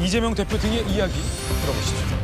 이재명 대표 등의 이야기 들어보시죠.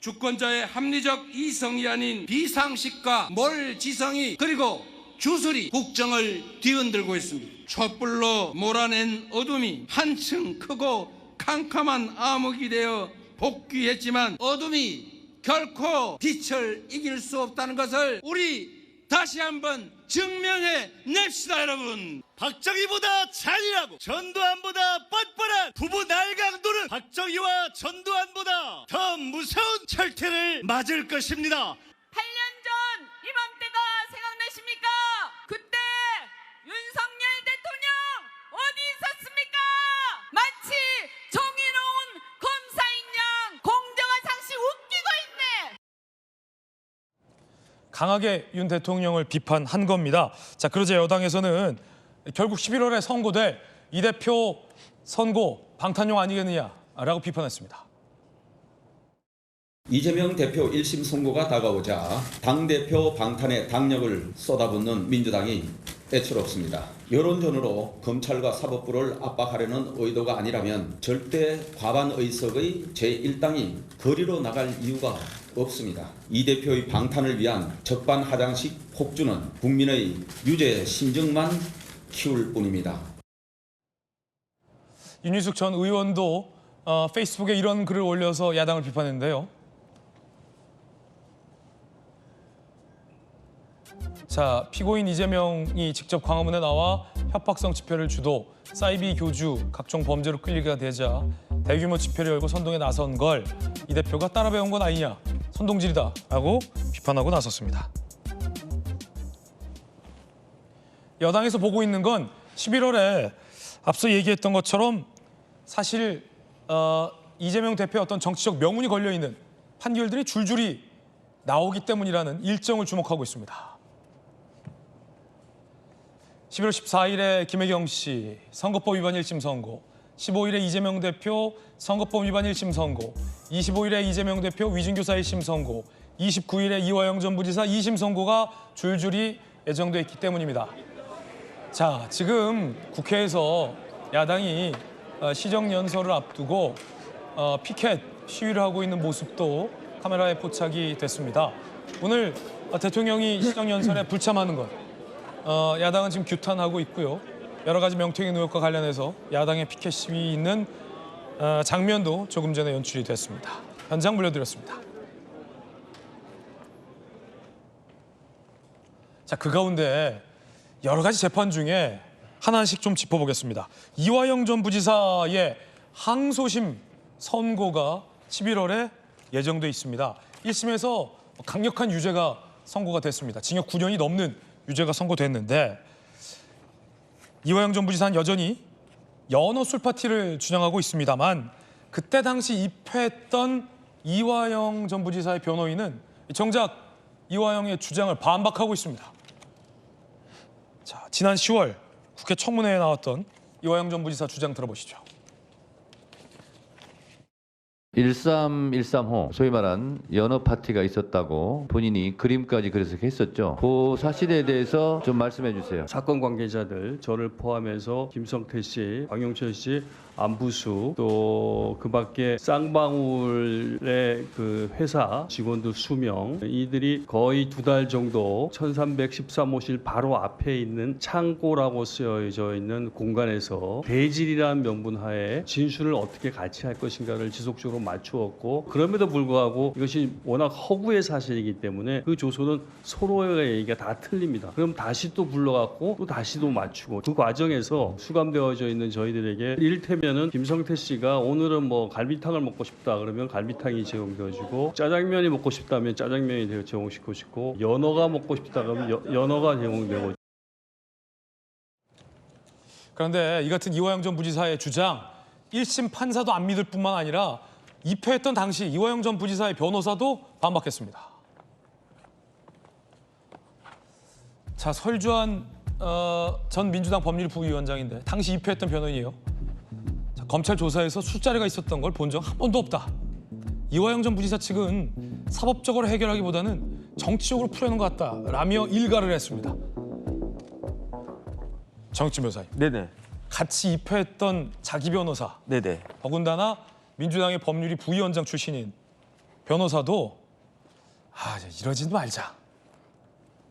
주권자의 합리적 이성이 아닌 비상식과 몰지성이 그리고 주술이 국정을 뒤흔들고 있습니다. 촛불로 몰아낸 어둠이 한층 크고 캄캄한 암흑이 되어 복귀했지만 어둠이 결코 빛을 이길 수 없다는 것을 우리 다시 한번 증명해 냅시다, 여러분. 박정희보다 잔인하고 전두환보다 뻔뻔한 부부 날강도는 박정희와 전두환보다 더 무서운 철퇴를 맞을 것입니다. 8년 전 이맘때가 생각나십니까? 그때 윤석열 대통령 어디 있었습니까? 마치 정의로운 검사인 양 공정한 상식 웃기고 있네. 강하게 윤 대통령을 비판한 겁니다. 자, 그러자 여당에서는 결국 11월에 선고될 이 대표 선고 방탄용 아니겠느냐라고 비판했습니다. 이재명 대표 1심 선고가 다가오자 당대표 방탄에 당력을 쏟아붓는 민주당이 애처롭습니다. 여론전으로 검찰과 사법부를 압박하려는 의도가 아니라면 절대 과반 의석의 제1당이 거리로 나갈 이유가 없습니다. 이 대표의 방탄을 위한 적반하장식 폭주는 국민의 유죄 심정만 키울 뿐입니다. 윤희숙 전 의원도 페이스북에 이런 글을 올려서 야당을 비판했는데요. 자, 피고인 이재명이 직접 광화문에 나와 협박성 집회를 주도, 사이비 교주, 각종 범죄로 끌리게 되자 대규모 집회를 열고 선동에 나선 걸 이 대표가 따라 배운 건 아니냐, 선동질이다라고 비판하고 나섰습니다. 여당에서 보고 있는 건 11월에 앞서 얘기했던 것처럼 사실 이재명 대표의 어떤 정치적 명운이 걸려있는 판결들이 줄줄이 나오기 때문이라는 일정을 주목하고 있습니다. 11월 14일에 김혜경 씨 선거법 위반 1심 선고, 15일에 이재명 대표 선거법 위반 1심 선고, 25일에 이재명 대표 위증교사 1심 선고, 29일에 이화영 전 부지사 2심 선고가 줄줄이 예정돼 있기 때문입니다. 자, 지금 국회에서 야당이 시정연설을 앞두고 피켓 시위를 하고 있는 모습도 카메라에 포착이 됐습니다. 오늘 대통령이 시정연설에 불참하는 것, 야당은 지금 규탄하고 있고요. 여러 가지 명태균 의혹과 관련해서 야당의 피켓 시위 있는 장면도 조금 전에 연출이 됐습니다. 현장 물려드렸습니다. 자, 그 가운데 여러 가지 재판 중에 하나씩 좀 짚어보겠습니다. 이화영 전 부지사의 항소심 선고가 11월에 예정돼 있습니다. 1심에서 강력한 유죄가 선고가 됐습니다. 징역 9년이 넘는 유죄가 선고됐는데 이화영 전 부지사는 여전히 연어 술 파티를 주장하고 있습니다만 그때 당시 입회했던 이화영 전 부지사의 변호인은 정작 이화영의 주장을 반박하고 있습니다. 자, 지난 10월 국회 청문회에 나왔던 이화영 전 부지사 주장 들어보시죠. 1313호 소위 말한 연어 파티가 있었다고 본인이 그림까지 그래서 했었죠. 그 사실에 대해서 좀 말씀해 주세요. 사건 관계자들 저를 포함해서 김성태 씨, 박용철 씨, 안부수 또 그밖에 쌍방울의 그 회사 직원들 수명 이들이 거의 2달 정도 1313호실 바로 앞에 있는 창고라고 쓰여져 있는 공간에서 대질이라는 명분하에 진술을 어떻게 같이 할 것인가를 지속적으로 맞추었고 그럼에도 불구하고 이것이 워낙 허구의 사실이기 때문에 그 조서는 서로의 얘기가 다 틀립니다. 그럼 다시 또 불러갖고 또 다시 또 맞추고 그 과정에서 수감되어져 있는 저희들에게 이를테면은 김성태 씨가 오늘은 뭐 갈비탕을 먹고 싶다 그러면 갈비탕이 제공되어지고 짜장면이 먹고 싶다면 짜장면이 제공시키고 싶고 연어가 먹고 싶다 그러면 연어가 제공되고. 그런데 이 같은 이화영 전 부지사의 주장 1심 판사도 안 믿을 뿐만 아니라 입회했던 당시 이화영 전 부지사의 변호사도 반박했습니다. 자, 설주환 전 민주당 법률부위원장인데 당시 입회했던 변호인이에요. 자, 검찰 조사에서 술자리가 있었던 걸 본 적 한 번도 없다. 이화영 전 부지사 측은 사법적으로 해결하기보다는 정치적으로 풀어내는 것 같다라며 일가를 했습니다. 정익진 변호사님. 네네. 같이 입회했던 자기 변호사, 네네. 더군다나 민주당의 법률위 부위원장 출신인 변호사도 이러지 말자.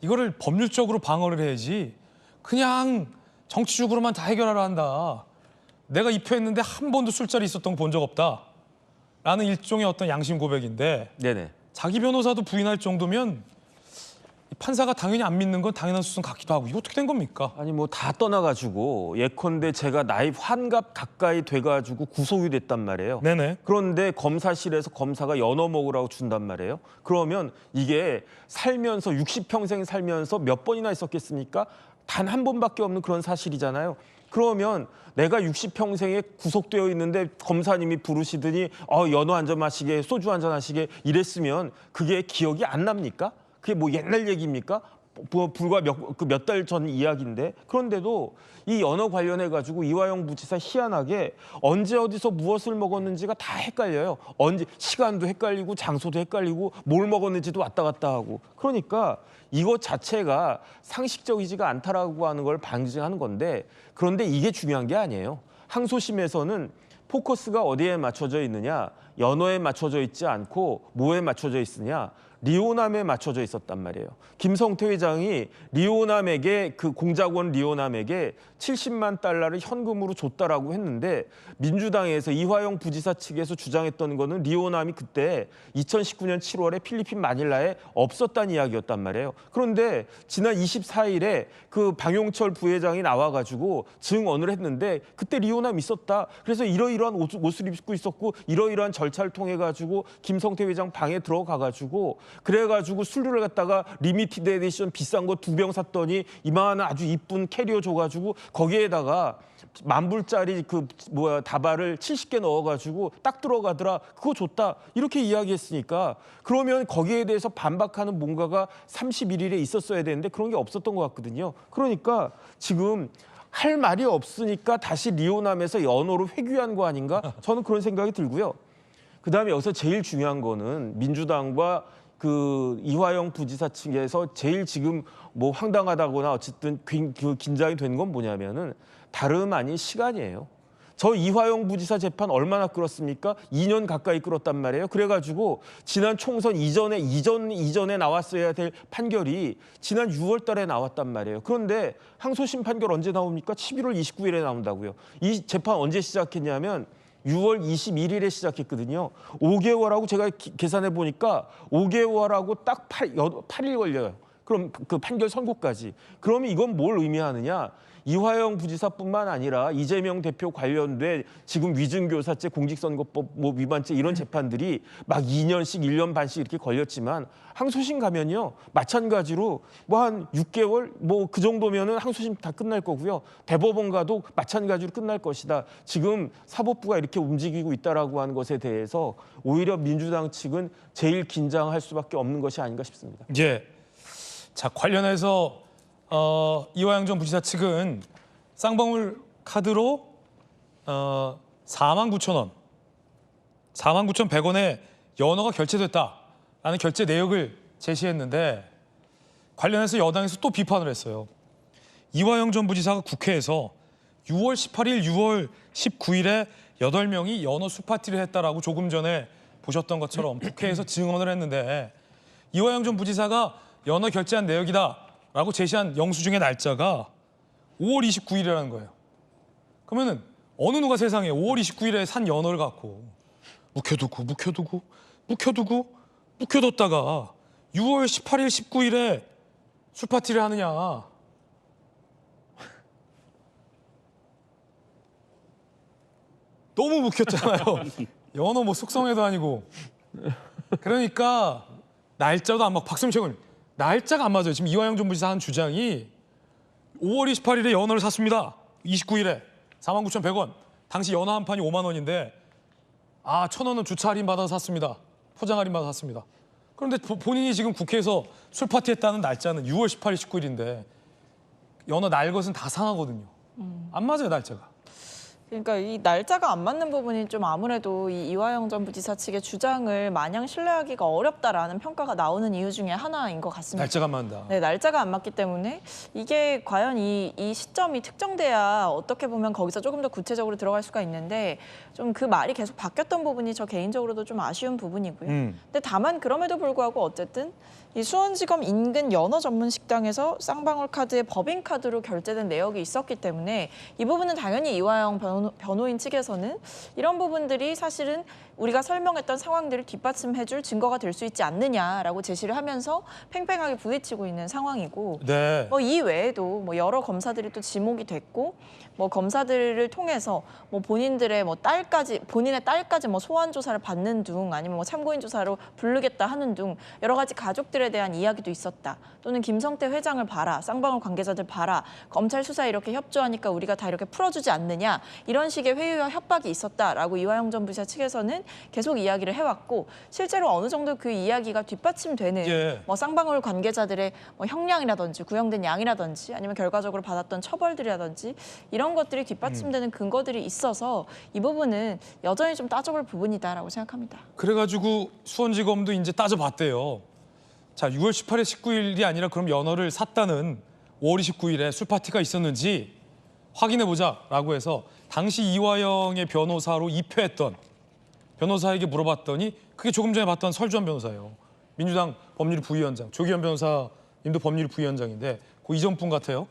이거를 법률적으로 방어를 해야지 그냥 정치적으로만 다 해결하려 한다. 내가 입회했는데 한 번도 술자리 있었던 거 본 적 없다. 라는 일종의 어떤 양심 고백인데 네네. 자기 변호사도 부인할 정도면 판사가 당연히 안 믿는 건 당연한 수순 같기도 하고 이거 어떻게 된 겁니까? 아니 뭐 다 떠나가지고 예컨대 제가 나이 환갑 가까이 돼가지고 구속이 됐단 말이에요. 네네. 그런데 검사실에서 검사가 연어 먹으라고 준단 말이에요. 그러면 이게 살면서 60평생 살면서 몇 번이나 있었겠습니까? 단 한 번밖에 없는 그런 사실이잖아요. 그러면 내가 60평생에 구속되어 있는데 검사님이 부르시더니 연어 한 잔 마시게, 소주 한 잔 하시게 이랬으면 그게 기억이 안 납니까? 그게 뭐 옛날 얘기입니까? 불과 몇 달 전 이야기인데 그런데도 이 연어 관련해 가지고 이화영 부지사 희한하게 언제 어디서 무엇을 먹었는지가 다 헷갈려요. 언제 시간도 헷갈리고 장소도 헷갈리고 뭘 먹었는지도 왔다 갔다 하고 그러니까 이것 자체가 상식적이지가 않다라고 하는 걸 방지하는 건데 그런데 이게 중요한 게 아니에요. 항소심에서는 포커스가 어디에 맞춰져 있느냐 연어에 맞춰져 있지 않고 뭐에 맞춰져 있으냐 리오남에 맞춰져 있었단 말이에요. 김성태 회장이 리오남에게 그 공작원 리오남에게 70만 달러를 현금으로 줬다라고 했는데 민주당에서 이화영 부지사 측에서 주장했던 거는 리오남이 그때 2019년 7월에 필리핀 마닐라에 없었다는 이야기였단 말이에요. 그런데 지난 24일에 그 방용철 부회장이 나와가지고 증언을 했는데 그때 리오남 있었다. 그래서 이러이러한 옷을 입고 있었고 이러이러한 절차를 통해 가지고 김성태 회장 방에 들어가가지고 그래가지고 술을 갖다가 리미티드 에디션 비싼 거 2병 샀더니 이만한 아주 이쁜 캐리어 줘가지고 거기에다가 10,000불짜리 다발을 70개 넣어가지고 딱 들어가더라. 그거 줬다. 이렇게 이야기했으니까 그러면 거기에 대해서 반박하는 뭔가가 31일에 있었어야 되는데 그런 게 없었던 것 같거든요. 그러니까 지금 할 말이 없으니까 다시 리오남에서 연어로 회귀한 거 아닌가? 저는 그런 생각이 들고요. 그다음에 여기서 제일 중요한 거는 민주당과 그 이화영 부지사 측에서 제일 지금 뭐 황당하다거나 어쨌든 긴장이 되는 건 뭐냐면은 다름 아닌 시간이에요. 저 이화영 부지사 재판 얼마나 끌었습니까? 2년 가까이 끌었단 말이에요. 그래가지고 지난 총선 이전에 나왔어야 될 판결이 지난 6월 달에 나왔단 말이에요. 그런데 항소심 판결 언제 나옵니까? 11월 29일에 나온다고요. 이 재판 언제 시작했냐면 6월 21일에 시작했거든요. 5개월하고 제가 계산해 보니까 5개월하고 딱 8일 걸려요. 그럼 그 판결 선고까지. 그러면 이건 뭘 의미하느냐? 이화영 부지사뿐만 아니라 이재명 대표 관련된 지금 위증교사죄, 공직선거법 위반죄 이런 재판들이 막 2년씩 1년 반씩 이렇게 걸렸지만 항소심 가면요 마찬가지로 뭐 한 6개월 뭐 그 정도면은 항소심 다 끝날 거고요. 대법원 가도 마찬가지로 끝날 것이다. 지금 사법부가 이렇게 움직이고 있다라고 하는 것에 대해서 오히려 민주당 측은 제일 긴장할 수밖에 없는 것이 아닌가 싶습니다. 예. 자, 관련해서 이화영 전 부지사 측은 쌍방울 카드로 49,000원, 49,100원의 연어가 결제됐다라는 결제 내역을 제시했는데 관련해서 여당에서 또 비판을 했어요. 이화영 전 부지사가 국회에서 6월 18일, 6월 19일에 8명이 연어 술파티를 했다라고 조금 전에 보셨던 것처럼 국회에서 증언을 했는데 이화영 전 부지사가 연어 결제한 내역이다라고 제시한 영수증의 날짜가 5월 29일이라는 거예요. 그러면은 어느 누가 세상에 5월 29일에 산 연어를 갖고 묵혀뒀다가 6월 18일, 19일에 술파티를 하느냐. 너무 묵혔잖아요. 연어 뭐 숙성회도 아니고. 그러니까 날짜도 안 맞고 박수민 최고님 날짜가 안 맞아요. 지금 이화영 전 부지사 한 주장이 5월 28일에 연어를 샀습니다. 29일에 49,100원. 당시 연어 한 판이 5만 원인데 1,000원은 주차 할인 받아서 샀습니다. 포장 할인 받아서 샀습니다. 그런데 본인이 지금 국회에서 술파티 했다는 날짜는 6월 18일, 19일인데 연어 날 것은 다 상하거든요. 안 맞아요, 날짜가. 그러니까 이 날짜가 안 맞는 부분이 좀 아무래도 이 이화영 전 부지사 측의 주장을 마냥 신뢰하기가 어렵다라는 평가가 나오는 이유 중에 하나인 것 같습니다. 날짜가 안 맞는다. 네, 날짜가 안 맞기 때문에 이게 과연 이 시점이 특정돼야 어떻게 보면 거기서 조금 더 구체적으로 들어갈 수가 있는데 좀 그 말이 계속 바뀌었던 부분이 저 개인적으로도 좀 아쉬운 부분이고요. 근데 다만 그럼에도 불구하고 어쨌든 이 수원지검 인근 연어 전문 식당에서 쌍방울 카드에 법인카드로 결제된 내역이 있었기 때문에 이 부분은 당연히 이화영 변호인 측에서는 이런 부분들이 사실은 우리가 설명했던 상황들을 뒷받침해줄 증거가 될 수 있지 않느냐라고 제시를 하면서 팽팽하게 부딪히고 있는 상황이고 네. 이 외에도 여러 검사들이 또 지목이 됐고 검사들을 통해서 본인의 딸까지 소환 조사를 받는 등 아니면 참고인 조사로 부르겠다 하는 등 여러 가지 가족들에 대한 이야기도 있었다. 또는 김성태 회장을 봐라, 쌍방울 관계자들 봐라, 검찰 수사에 이렇게 협조하니까 우리가 다 이렇게 풀어주지 않느냐 이런 식의 회유와 협박이 있었다라고 이화영 전 부지사 측에서는 계속 이야기를 해왔고 실제로 어느 정도 그 이야기가 뒷받침되는 예. 쌍방울 관계자들의 구형량이라든지 구형된 양이라든지 아니면 결과적으로 받았던 처벌들이라든지 이런 것들이 뒷받침되는 근거들이 있어서 이 부분은 여전히 좀 따져볼 부분이다라고 생각합니다. 그래가지고 수원지검도 이제 따져봤대요. 자, 6월 18일, 19일이 아니라 그럼 연어를 샀다는 5월 29일에 술파티가 있었는지 확인해보자라고 해서 당시 이화영의 변호사로 입회했던 변호사에게 물어봤더니 그게 조금 전에 봤던 설주환 변호사예요. 민주당 법률 부위원장, 조기현 변호사님도 법률 부위원장인데 그 이전 분 같아요.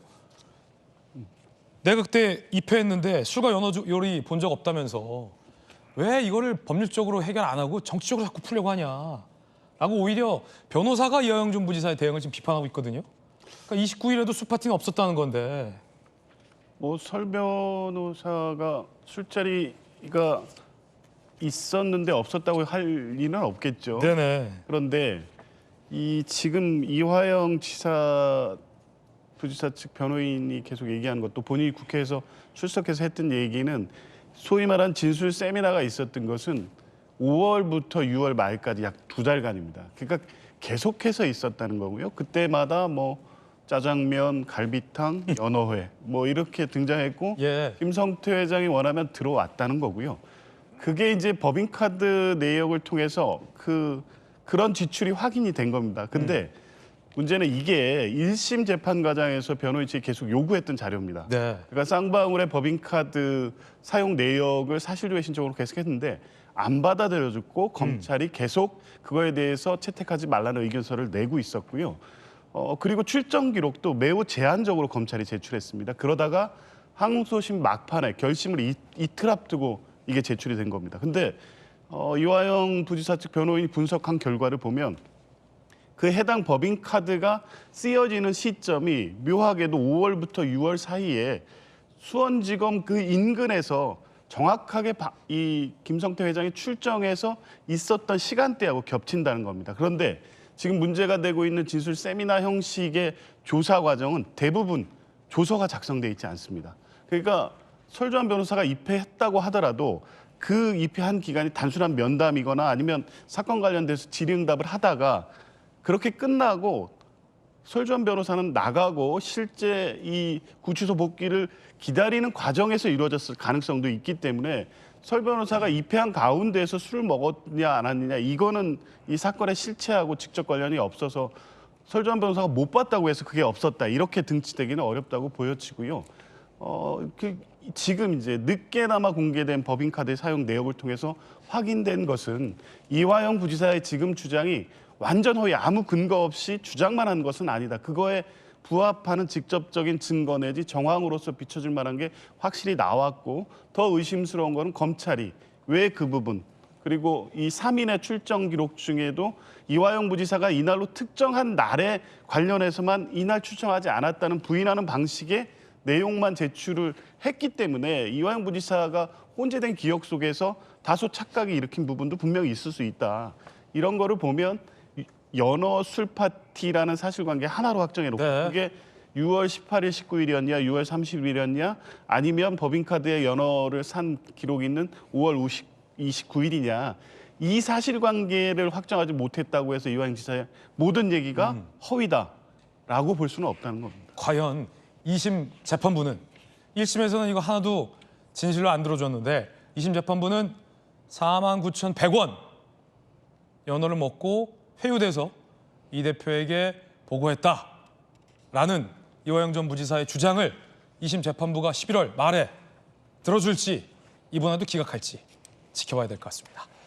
내가 그때 입회했는데 술과 연어 요리 본 적 없다면서 왜 이거를 법률적으로 해결 안 하고 정치적으로 자꾸 풀려고 하냐. 라고 오히려 변호사가 이화영 전 부지사의 대응을 지금 비판하고 있거든요. 그러니까 29일에도 술파티는 없었다는 건데. 설 변호사가 술자리가 있었는데 없었다고 할 리는 없겠죠. 네네. 그런데 지금 이화영 부지사 측 변호인이 계속 얘기하는 것도 본인이 국회에서 출석해서 했던 얘기는 소위 말한 진술 세미나가 있었던 것은 5월부터 6월 말까지 약 2달간입니다. 그러니까 계속해서 있었다는 거고요. 그때마다 짜장면, 갈비탕, 연어회 이렇게 등장했고 예. 김성태 회장이 원하면 들어왔다는 거고요. 그게 이제 법인카드 내역을 통해서 그런 지출이 확인이 된 겁니다. 근데 문제는 이게 1심 재판 과정에서 변호인 측이 계속 요구했던 자료입니다. 네. 그러니까 쌍방울의 법인카드 사용 내역을 사실조회 신청으로 계속했는데 안 받아들여졌고 검찰이 계속 그거에 대해서 채택하지 말라는 의견서를 내고 있었고요. 그리고 출정 기록도 매우 제한적으로 검찰이 제출했습니다. 그러다가 항소심 막판에 결심을 이틀 앞두고 이게 제출이 된 겁니다. 근데 이화영 부지사 측 변호인이 분석한 결과를 보면 그 해당 법인카드가 쓰여지는 시점이 묘하게도 5월부터 6월 사이에 수원지검 그 인근에서 정확하게 이 김성태 회장이 출정해서 있었던 시간대하고 겹친다는 겁니다. 그런데 지금 문제가 되고 있는 진술 세미나 형식의 조사 과정은 대부분 조서가 작성돼 있지 않습니다. 그러니까 설주환 변호사가 입회했다고 하더라도 그 입회한 기간이 단순한 면담이거나 아니면 사건 관련돼서 질의응답을 하다가 그렇게 끝나고 설주환 변호사는 나가고 실제 이 구치소 복귀를 기다리는 과정에서 이루어졌을 가능성도 있기 때문에 설 변호사가 입회한 가운데에서 술을 먹었냐 안 했느냐 이거는 이 사건의 실체하고 직접 관련이 없어서 설주환 변호사가 못 봤다고 해서 그게 없었다 이렇게 등치되기는 어렵다고 보여지고요. 지금 이제 늦게나마 공개된 법인카드 사용 내역을 통해서 확인된 것은 이화영 부지사의 지금 주장이 완전 허위 아무 근거 없이 주장만 한 것은 아니다. 그거에 부합하는 직접적인 증거 내지 정황으로서 비춰질 만한 게 확실히 나왔고 더 의심스러운 거는 검찰이 왜 그 부분 그리고 이 3인의 출정 기록 중에도 이화영 부지사가 이날로 특정한 날에 관련해서만 이날 출정하지 않았다는 부인하는 방식의 내용만 제출을 했기 때문에 이화영 부지사가 혼재된 기억 속에서 다소 착각이 일으킨 부분도 분명히 있을 수 있다. 이런 거를 보면 연어 술 파티라는 사실관계 하나로 확정해놓고 네. 그게 6월 18일, 19일이었냐, 6월 30일이었냐, 아니면 법인카드에 연어를 산 기록이 있는 5월 29일이냐. 이 사실관계를 확정하지 못했다고 해서 이화영 지사의 모든 얘기가 허위다라고 볼 수는 없다는 겁니다. 과연 2심 재판부는 1심에서는 이거 하나도 진실로 안 들어줬는데 2심 재판부는 49,100원 연어를 먹고 회유돼서 이 대표에게 보고했다라는 이화영 전 부지사의 주장을 2심 재판부가 11월 말에 들어줄지 이번에도 기각할지 지켜봐야 될 것 같습니다.